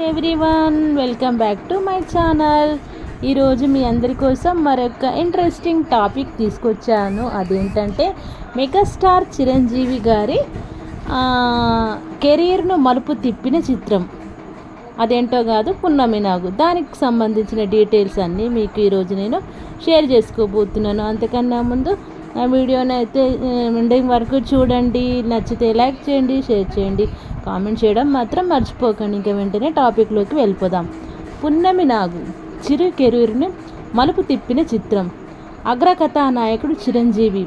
Everyone, welcome back to my channel. ఈరోజు మీ అందరి కోసం మరొక ఇంట్రెస్టింగ్ టాపిక్ తీసుకొచ్చాను. అదేంటంటే మెగాస్టార్ చిరంజీవి గారి కెరీర్ను మలుపు తిప్పిన చిత్రం. అదేంటో కాదు, పున్నమి నాగు. దానికి సంబంధించిన డీటెయిల్స్ అన్నీ మీకు ఈరోజు నేను షేర్ చేసుకోబోతున్నాను. అంతకన్నా ముందు నా వీడియోని అయితే ఎండింగ్ వరకు చూడండి. నచ్చితే లైక్ చేయండి, షేర్ చేయండి, కామెంట్ చేయడం మాత్రం మర్చిపోకండి. ఇంకా వెంటనే టాపిక్లోకి వెళ్ళిపోదాం. పున్నమి నాగు చిరు కెరీర్ను మలుపు తిప్పిన చిత్రం. అగ్రకథానాయకుడు చిరంజీవి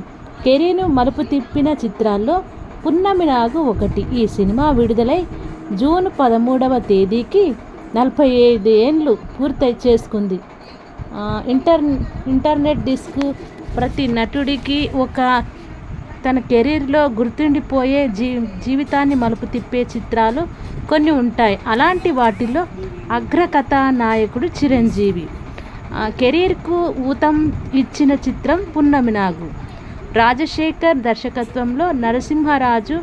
కెరీర్ను మలుపు తిప్పిన చిత్రాల్లో పున్నమి నాగు ఒకటి. ఈ సినిమా విడుదలై జూన్ 13వ తేదీకి 45 ఏళ్ళు పూర్తి చేసుకుంది. ఇంటర్నెట్ డిస్క్ ప్రతి నటుడికి ఒక తన కెరీర్లో గుర్తుండిపోయే జీవితాన్ని మలుపు తిప్పే చిత్రాలు కొన్ని ఉంటాయి. అలాంటి వాటిల్లో అగ్రకథానాయకుడు చిరంజీవి కెరీర్కు ఊతం ఇచ్చిన చిత్రం పున్నమి నాగు. రాజశేఖర్ దర్శకత్వంలో నరసింహరాజు,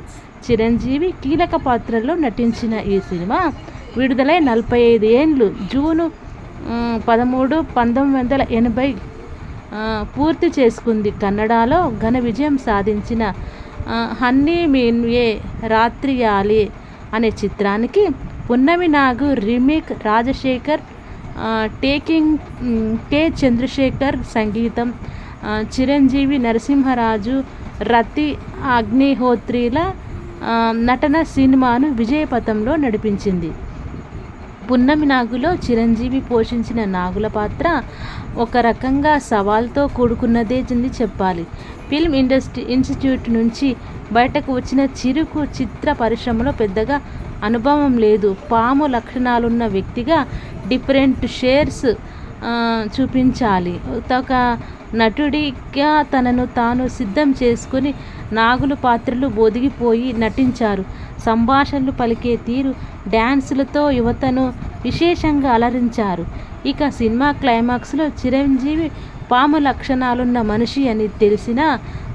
చిరంజీవి కీలక పాత్రల్లో నటించిన ఈ సినిమా విడుదలై 45 ఏళ్ళు జూను 13, 1980 పూర్తి చేసుకుంది. కన్నడలో ఘన విజయం సాధించిన హన్నీ మీన్ ఏ రాత్రి ఆలే అనే చిత్రానికి Punnami Nagu remake. Rajasekhar taking, K Chandrasekhar సంగీతం, చిరంజీవి, నరసింహరాజు, రతి అగ్నిహోత్రిల నటన సినిమాను విజయపథంలో నడిపించింది. పున్నమి నాగులో చిరంజీవి పోషించిన నాగుల పాత్ర ఒక రకంగా సవాల్తో కూడుకున్నదే చెప్పాలి. ఫిల్మ్ ఇన్స్టిట్యూట్ నుంచి బయటకు వచ్చిన చిరుకు చిత్ర పరిశ్రమలో పెద్దగా అనుభవం లేదు. పాము లక్షణాలున్న వ్యక్తిగా డిఫరెంట్ షేర్స్ చూపించాలి. ఒక నటుడిగా తనను తాను సిద్ధం చేసుకుని నాగుల పాత్రలు ఒదిగిపోయి నటించారు. సంభాషణలు పలికే తీరు, డ్యాన్సులతో యువతను విశేషంగా అలరించారు. ఇక సినిమా క్లైమాక్స్లో చిరంజీవి పాము లక్షణాలున్న మనిషి అని తెలిసిన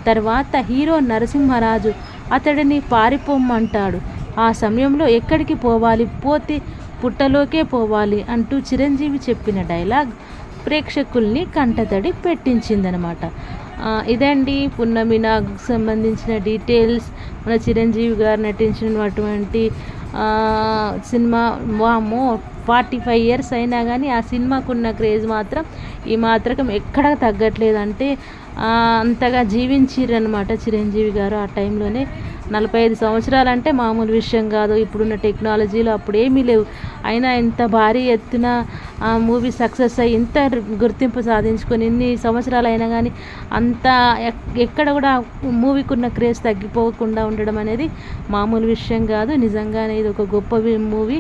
తర్వాత హీరో నరసింహరాజు అతడిని పారిపోమ్మంటాడు. ఆ సమయంలో ఎక్కడికి పోవాలి, పోతే పుట్టలోకే పోవాలి అంటూ చిరంజీవి చెప్పిన డైలాగ్ ప్రేక్షకుల్ని కంటతడి పెట్టించిందనమాట. ఇదండి పున్నమి నాగుకు సంబంధించిన డీటెయిల్స్. మన చిరంజీవి గారు నటించినటువంటి సినిమా. వామ్మో, 45 ఇయర్స్ అయినా కానీ ఆ సినిమాకున్న క్రేజ్ మాత్రం ఈ మాత్రం ఎక్కడ తగ్గట్లేదు. అంటే అంతగా జీవించిరనమాట చిరంజీవి గారు. ఆ టైంలోనే 45 సంవత్సరాలు అంటే మామూలు విషయం కాదు. ఇప్పుడున్న టెక్నాలజీలో అప్పుడు ఏమీ లేవు. అయినా ఇంత భారీ ఎత్తున మూవీ సక్సెస్ అయ్యి ఇంత గుర్తింపు సాధించుకొని ఇన్ని సంవత్సరాలు అయినా కానీ అంత ఎక్కడ కూడా మూవీకి ఉన్న క్రేజ్ తగ్గిపోకుండా ఉండడం అనేది మామూలు విషయం కాదు. నిజంగానే ఇది ఒక గొప్ప మూవీ.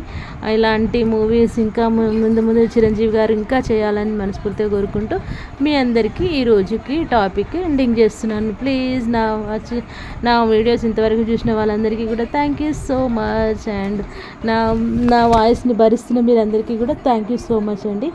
ఇలాంటి మూవీస్ ఇంకా ముందు చిరంజీవి గారు ఇంకా చేయాలని మనస్ఫూర్తిగా కోరుకుంటూ మీ అందరికీ ఈ రోజుకి టాపిక్ ఎండింగ్ చేస్తున్నాను. ప్లీజ్ నా వీడియోస్ ఇంతవరకు చూసిన వాళ్ళందరికీ కూడా thank you so much. And నా వాయిస్ని భరిస్తున్న మీరందరికీ కూడా థ్యాంక్ యూ సో మచ్ అండి.